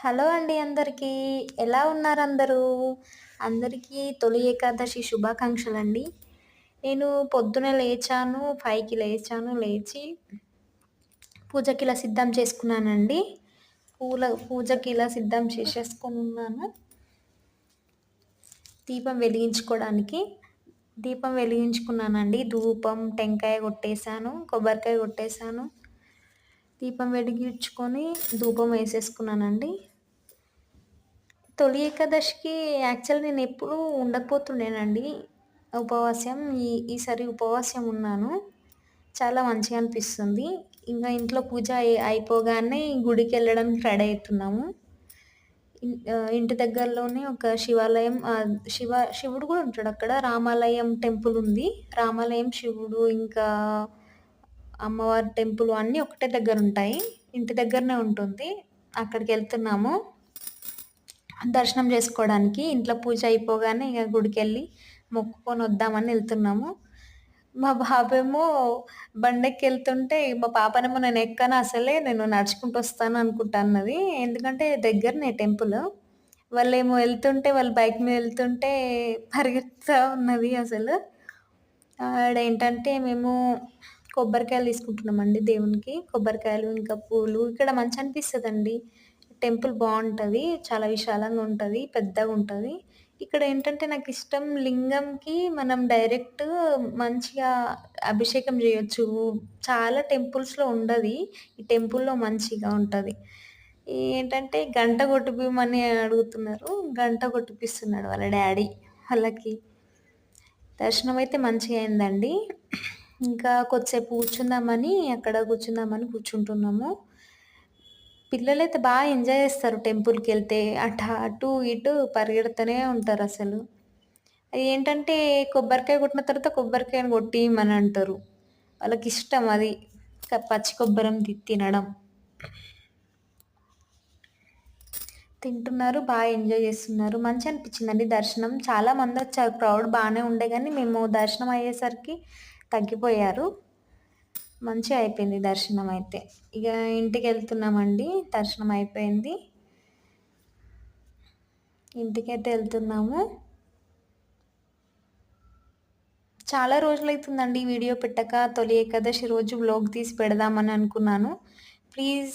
Hello అండి అందరికీ. ఎలా ఉన్నారు అందరూ? అందరికీ తొలి ఏకాదశి శుభాకాంక్షలండి. నేను పొద్దున లేచాను, 5కి లేచాను. లేచి పూజకి ఇలా సిద్ధం చేసుకున్నానండి. పూజకి ఇలా సిద్ధం చేసేసుకొనున్నాను. దీపం వెలిగించుకోవడానికి. దీపం వెలిగించుకున్నానండి. ధూపం, టెంకాయ కొట్టేసాను, కొబ్బరికాయ కొట్టేసాను. దీపం వెలిగించుకొని ధూపం వేసేసుకున్నానండి. తొలి ఏకాదశికి యాక్చువల్ నేనెప్పుడూ ఉండకపోతుండేనండి ఉపవాసం. ఈసారి ఉపవాసం ఉన్నాను. చాలా మంచిగా అనిపిస్తుంది. ఇంగా ఇంట్లో పూజ అయిపోగానే గుడికెళ్ళడానికి రెడీ అయితున్నాము. ఇంటి దగ్గరలోనే ఒక శివాలయం, శివుడు కూడా ఉంటాడక్కడ. రామాలయం టెంపుల్ ఉంది. రామాలయం, శివుడు, ఇంకా అమ్మవారి టెంపుల్ అన్నీ ఒకటే దగ్గరుంటాయి. ఇంటి దగ్గరనే ఉంటుంది. అక్కడికెళ్తున్నాము దర్శనం చేసుకోవడానికి. ఇంట్లో పూజ అయిపోగానే ఇక గుడికెళ్ళి మొక్కుకొని వద్దామని వెళ్తున్నాము. మా బాబేమో బండెక్కెళ్తుంటే, మా పాపనేమో నేను ఎక్కను అసలే, నేను నడుచుకుంటూ వస్తాను అనుకుంటా అన్నది. ఎందుకంటే దగ్గరనే టెంపుల్. వాళ్ళేమో వెళ్తుంటే, వాళ్ళు బైక్ మీద వెళ్తుంటే పరిగెత్తుతా ఉన్నది అసలు. ఆడేంటంటే మేము కొబ్బరికాయలు తీసుకుంటున్నామండి దేవునికి. కొబ్బరికాయలు, ఇంకా పూలు. ఇక్కడ మంచి అనిపిస్తదండి. టెంపుల్ బావుంటది. చాలా విశాలంగా ఉంటది. పెద్దగుంటది. ఇక్కడేంటంటే నాకిష్టం, లింగంకి మనం డైరెక్ట్ మంచిగా అభిషేకం జేయొచ్చు. చాలా టెంపుల్స్‌లో ఉండది. ఈ టెంపుల్‌లో మంచిగా ఉంటది. ఏంటంటే గంట కొట్టిపియమని అడుగుతున్నారు. గంట కొట్టిపిస్తున్నాడు వాళ్ళ డ్యాడీ వాళ్ళకి. దర్శనమైతే మంచిగా అయిందండి. ఇంకా కొద్దిసేపు అక్కడ కూర్చుందామని కూర్చుంటున్నాము. పిల్లలైతే బాగా ఎంజాయ్ చేస్తారు టెంపుల్‌కెళ్తే. అటు ఇటు పరిగెడుతూనే ఉంటారసలు. ఏంటంటే కొబ్బరికాయ కొట్టిన తర్వాత కొబ్బరికాయని కొట్టియమని అంటారు. వాళ్ళకిష్టం అది. పచ్చి కొబ్బరం తినడం. తింటున్నారు, బాగా ఎంజాయ్ చేస్తున్నారు. మంచిగా అనిపించిందండి దర్శనం. చాలా మందొచ్చారు. క్రౌడ్ బానే ఉండే గానీ, మేము దర్శనం అయ్యేసరికి తగ్గిపోయారు. మంచిగా అయిపోయింది దర్శనం అయితే. ఇక ఇంటికెళ్తున్నామండి. దర్శనం అయిపోయింది. ఇంటికైతే వెళ్తున్నాము. చాలా రోజులైతుందండి వీడియో పెట్టక. తొలి ఏకాదశి రోజు వ్లాగ్ తీసి పెడదామని అనుకున్నాను. ప్లీజ్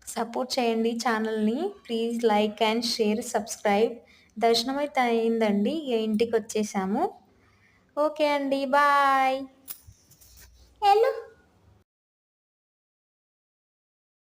సపోర్ట్ చేయండి ఛానల్‌ని. Please like and share, subscribe. దర్శనం అయితే అయిందండి. ఇక ఇంటికొచ్చేసాము. ఓకే అండి. బాయ్.